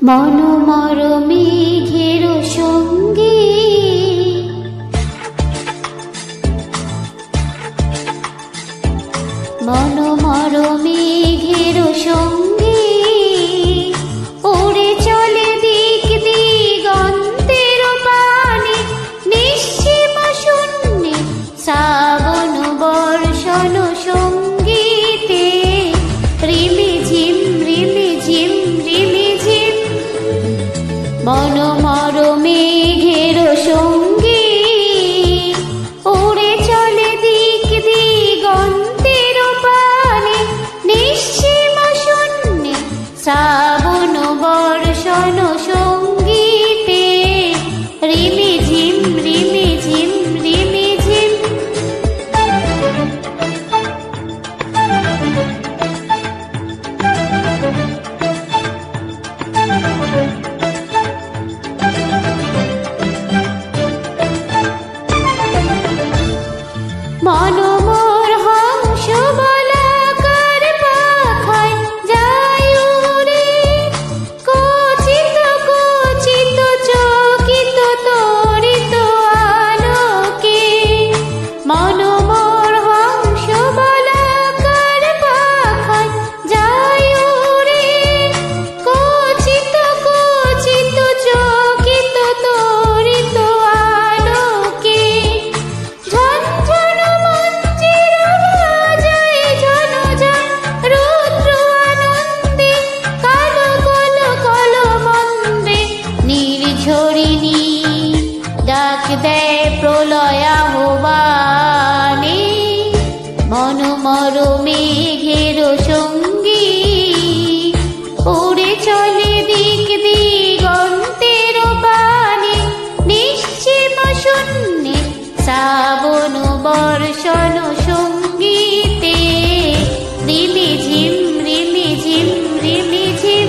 মনোমর মেঘের সঙ্গে মনোমর মেঘের সঙ্গে উড়ে চলে দিক দিগন্তের পানে নিশ্চিম শূন্যে শ্রাবণ বর্ষণ সঙ্গীতে রিমি ঝিম রিমি ঝিম রিমি ঝিম মনোমর মেঘের সঙ্গে উড়ে চলে দিক দিগন্তের পানে নিশ্চিম শূন্যে শ্রাবণ বর্ষণ সঙ্গীতে রিমি ঝিম রিমি ঝিম রিমি ঝিম মনোমর হংস বলাকার পাখায় যায় উড়ে কচিত কচিত চকিত তরিত আলোকে মনোমর হংস বলাকার পাখায় যায় উড়ে কচিত কচিত চকিত তরিত আলোকে ঝনঝন মঞ্জির বাজায় ঝনঝন রুদ্র আনন্দে কালো কল কল মন্দে নির্ঝরিণী ডাক দেয় প্রলয় আহ্বানে মনোমর মেঘের সঙ্গী উড়ে চলে দিক দিগন্তের পানে নিশ্চিম শূন্যে শ্রাবণ বর্ষণ সঙ্গীতে রিমি ঝিম রিমি ঝিম রিমি ঝিম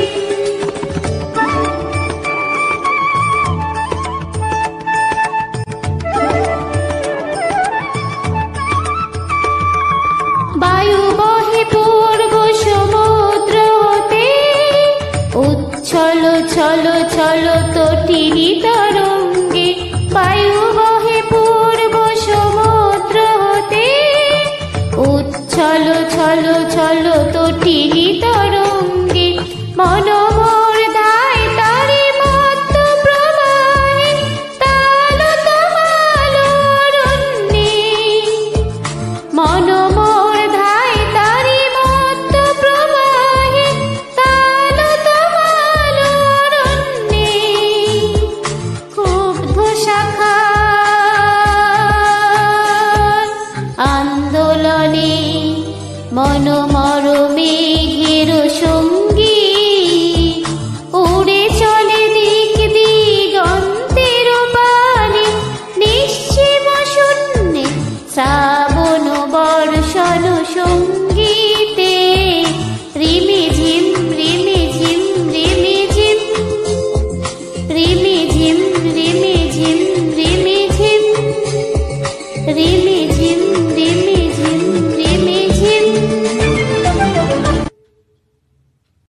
বায়ু বহে পূর্ব সমুদ্র হতে উচ্ছল ছল ছল তটিনী তরঙ্গে বায়ু বহে পূর্ব সমুদ্র হতে উচ্ছল ছল ছল তটিনী তরঙ্গে মনোমর ধায় তারি মত্ত প্রবাহে তাল তমাল অরণ্যে মনোমর ধায় তারি মত্ত প্রবাহে তাল তমাল অরণ্যে ক্ষুব্ধ শাখার আন্দোলনে মনোমর মেঘের সঙ্গী উড়ে চলে দিক দিগন্তের পানে নিশ্চিম শূন্যে শ্রাবণ বর্ষণ সঙ্গীতে রিমি ঝিম রিমি ঝিম রিমি ঝিম রিমি ঝিম রিমি ঝিম রিমি ঝিম রিমি